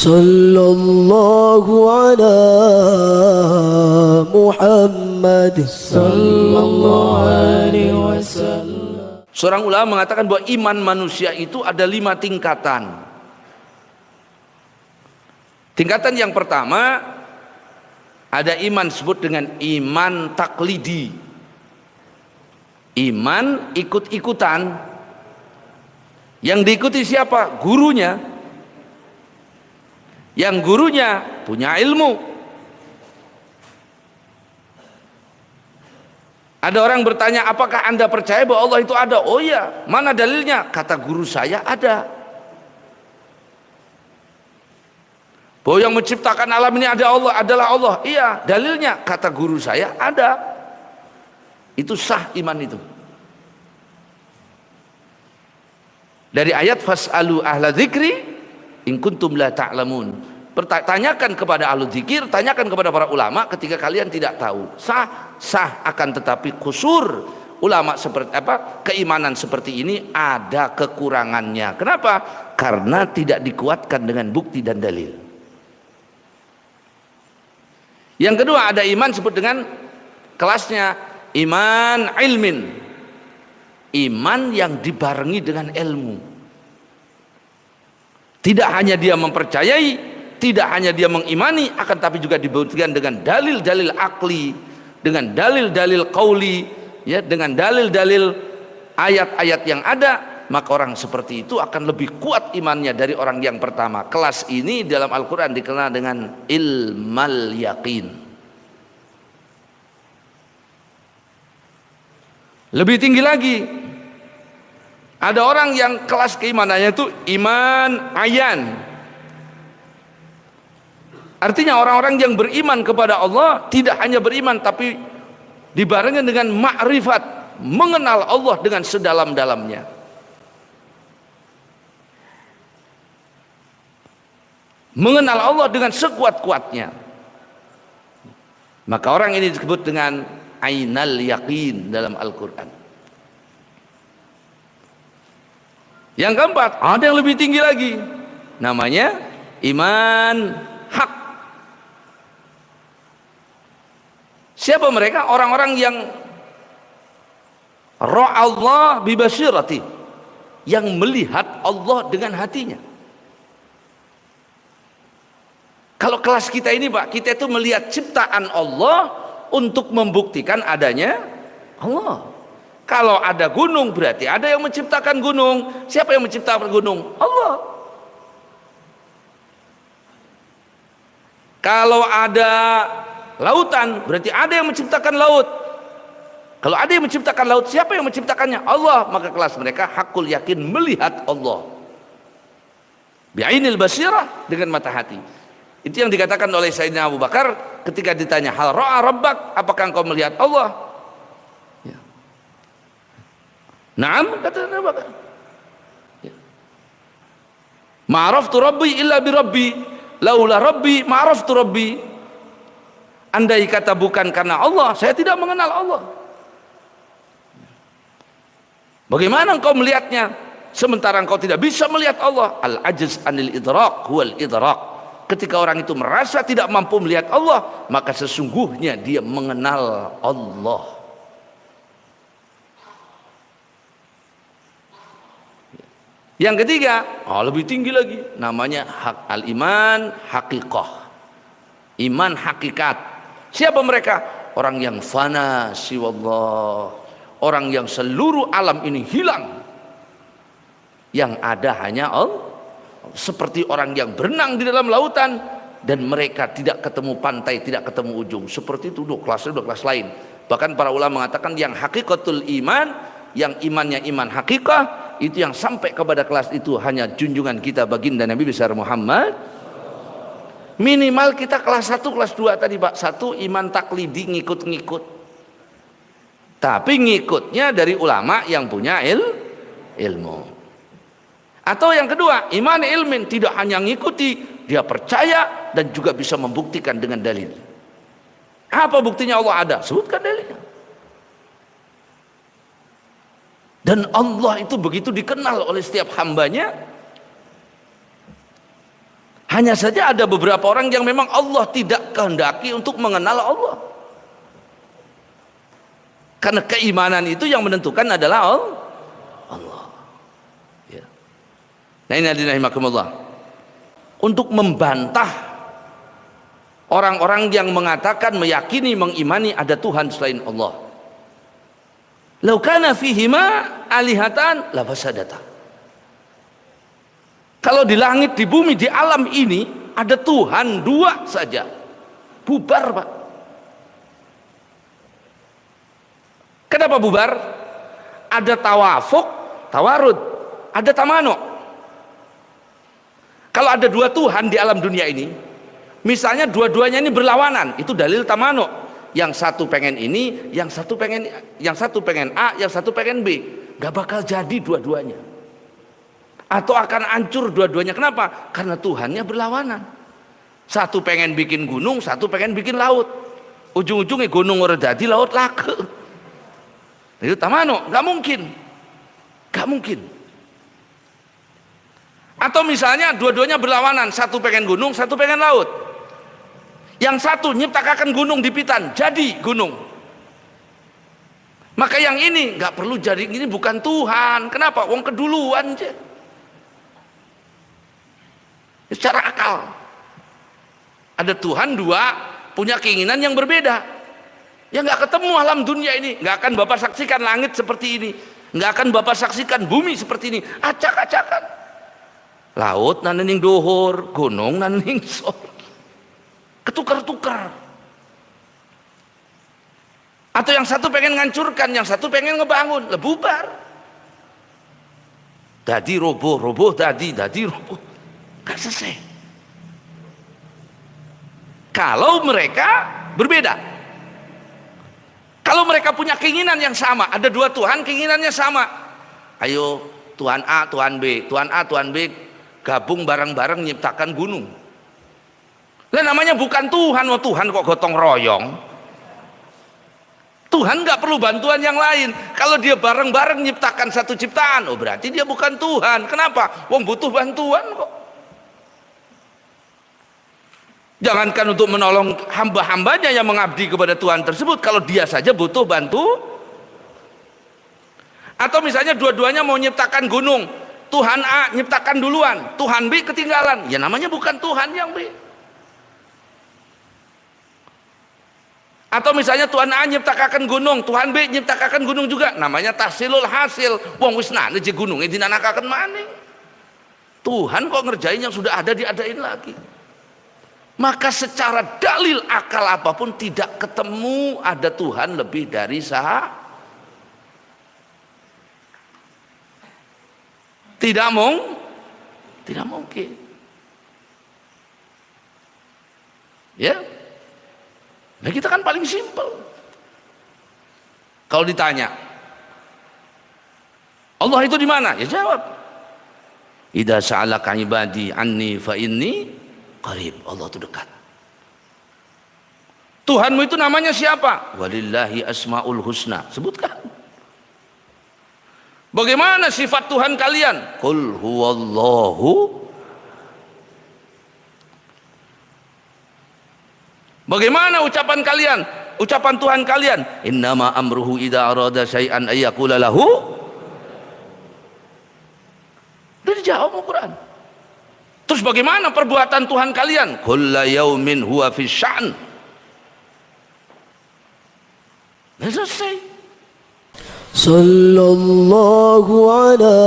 Sallallahu ala Muhammad sallallahu alaihi wasallam. Seorang ulama mengatakan bahwa iman manusia itu ada 5 tingkatan. Tingkatan yang pertama ada iman disebut dengan iman taklidi. Iman ikut-ikutan. Yang diikuti siapa? Gurunya. Yang gurunya punya ilmu. Ada orang bertanya, apakah Anda percaya bahwa Allah itu ada? Oh iya. Mana dalilnya? Kata guru saya ada. Bahwa yang menciptakan alam ini adalah Allah. Iya, dalilnya kata guru saya ada. Itu sah iman itu. Dari ayat fas'alu ahla dzikri in kuntum la ta'lamun. Tanyakan kepada ahlu dzikir, tanyakan kepada para ulama ketika kalian tidak tahu. Sah akan tetapi kusur ulama seperti apa? Keimanan seperti ini ada kekurangannya. Kenapa? Karena tidak dikuatkan dengan bukti dan dalil. Yang kedua ada iman disebut dengan kelasnya iman ilmin. Iman yang dibarengi dengan ilmu. Tidak hanya dia mempercayai, tidak hanya dia mengimani, akan tapi juga dibuktikan dengan dalil-dalil akli, dengan dalil-dalil qauli, ya, dengan dalil-dalil ayat-ayat yang ada, maka orang seperti itu akan lebih kuat imannya dari orang yang pertama. Kelas ini dalam Al-Quran dikenal dengan ilmal yaqin. Lebih tinggi lagi, ada orang yang kelas keimanannya itu iman ayan. Artinya orang-orang yang beriman kepada Allah tidak hanya beriman tapi dibarengi dengan ma'rifat, mengenal Allah dengan sedalam-dalamnya. Mengenal Allah dengan sekuat-kuatnya. Maka orang ini disebut dengan ainal yaqin dalam Al-Quran. Yang keempat, ada yang lebih tinggi lagi, namanya iman hak. Siapa mereka? Orang-orang yang ra'allah bibasirati, yang melihat Allah dengan hatinya. Kalau kelas kita ini Pak, kita itu melihat ciptaan Allah untuk membuktikan adanya Allah. Kalau ada gunung berarti ada yang menciptakan gunung. Siapa yang menciptakan gunung? Allah. Kalau ada lautan berarti ada yang menciptakan laut. Kalau ada yang menciptakan laut, siapa yang menciptakannya? Allah. Maka kelas mereka hakul yakin melihat Allah bi'ainil basirah, dengan mata hati. Itu yang dikatakan oleh Sayyidina Abu Bakar ketika ditanya, hal ra'a rabbak, apakah engkau melihat Allah? Ya. Naam, kata Abu Bakar. Ya. Ma'araftu rabbi illa bi rabbi, laula rabbi ma'araftu rabbi. Andai kata bukan karena Allah, saya tidak mengenal Allah. Bagaimana engkau melihatnya sementara engkau tidak bisa melihat Allah? Al-ajz anil idrak huwal idrak. Ketika orang itu merasa tidak mampu melihat Allah, maka sesungguhnya dia mengenal Allah. Yang ketiga, lebih tinggi lagi, namanya hak al-iman haqiqah. Iman hakikat. Siapa mereka? Orang yang fana siwallah, orang yang seluruh alam ini hilang, yang ada hanya Allah. Seperti orang yang berenang di dalam lautan dan mereka tidak ketemu pantai, tidak ketemu ujung. Seperti itu, kelasnya udah kelas lain. Bahkan para ulama mengatakan yang hakikatul iman, yang imannya iman hakikah, itu yang sampai kepada kelas itu hanya junjungan kita baginda Nabi besar Muhammad. Minimal kita kelas 1, kelas 2 tadi Pak. 1 iman taklidi, ngikut-ngikut. Tapi ngikutnya dari ulama yang punya ilmu. Atau yang kedua, iman ilmin, tidak hanya ngikuti, dia percaya dan juga bisa membuktikan dengan dalil. Apa buktinya Allah ada? Sebutkan dalilnya. Dan Allah itu begitu dikenal oleh setiap hambanya. Hanya saja ada beberapa orang yang memang Allah tidak kehendaki untuk mengenal Allah. Karena keimanan itu yang menentukan adalah Allah. Ya. Nah ini hadirin rahimakumullah. Untuk membantah orang-orang yang mengatakan, meyakini, mengimani ada Tuhan selain Allah. Lau kana fihima alihatan la fasadata. Kalau di langit, di bumi, di alam ini ada Tuhan dua saja, bubar Pak. Kenapa bubar? Ada tawafuk, tawarud, ada tamano. Kalau ada dua Tuhan di alam dunia ini, misalnya dua-duanya ini berlawanan, itu dalil tamano. Yang satu pengen ini, yang satu pengen A, yang satu pengen B. Gak bakal jadi dua-duanya. Atau akan hancur dua-duanya. Kenapa? Karena Tuhannya berlawanan. Satu pengen bikin gunung, satu pengen bikin laut. Ujung-ujungnya gunung ora dadi, laut lake. Itu tamano, gak mungkin. Gak mungkin. Atau misalnya dua-duanya berlawanan, satu pengen gunung, satu pengen laut. Yang satu nyiptakan gunung di Pitan, jadi gunung. Maka yang ini nggak perlu jadi, ini bukan Tuhan. Kenapa? Wong keduluan aja. Secara akal, ada Tuhan dua, punya keinginan yang berbeda. Ya nggak ketemu alam dunia ini. Nggak akan Bapak saksikan langit seperti ini, nggak akan Bapak saksikan bumi seperti ini. Acak-acakan. Laut nanening dohor, gunung nanening sor. Ketukar-tukar. Atau yang satu pengen ngancurkan, yang satu pengen ngebangun, lebubar. Dadi roboh, roboh dadi roboh. Gak selesai. Kalau mereka berbeda. Kalau mereka punya keinginan yang sama, ada dua Tuhan keinginannya sama. Ayo Tuhan A, Tuhan B, Tuhan A, Tuhan B gabung bareng-bareng nyiptakan gunung. Lah namanya bukan Tuhan, oh Tuhan kok gotong royong. Tuhan nggak perlu bantuan yang lain. Kalau dia bareng-bareng nyiptakan satu ciptaan, oh berarti dia bukan Tuhan. Kenapa? Wong butuh bantuan kok. Jangankan untuk menolong hamba-hambanya yang mengabdi kepada Tuhan tersebut, kalau dia saja butuh bantu. Atau misalnya dua-duanya mau nyiptakan gunung, Tuhan A nyiptakan duluan, Tuhan B ketinggalan, ya namanya bukan Tuhan yang B. Atau misalnya Tuhan A nyiptakan gunung, Tuhan B nyiptakan gunung juga, namanya tahsilul hasil. Wong wis nane je gunungnya dinanakaken maning. Tuhan kok ngerjain yang sudah ada diadain lagi. Maka secara dalil akal apapun tidak ketemu ada Tuhan lebih dari tidak mungkin. Ya. Nah kita kan paling simpel. Kalau ditanya, Allah itu di mana? Ya jawab. Idza sa'alaka ibadi anni fa inni qarib. Allah itu dekat. Tuhanmu itu namanya siapa? Walillahi asmaul husna. Sebutkan. Bagaimana sifat Tuhan kalian? Qul huwallahu. Bagaimana ucapan kalian? Ucapan Tuhan kalian, innama amruhu idza arada syai'an ayyaqula lahu. Sudah dijawab Al-Quran. Terus bagaimana perbuatan Tuhan kalian? Kulla yaumin huwa fi sya'n. Selesai. Sallallahu ala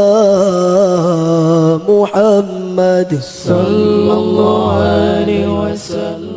Muhammad sallallahu alaihi wasallam.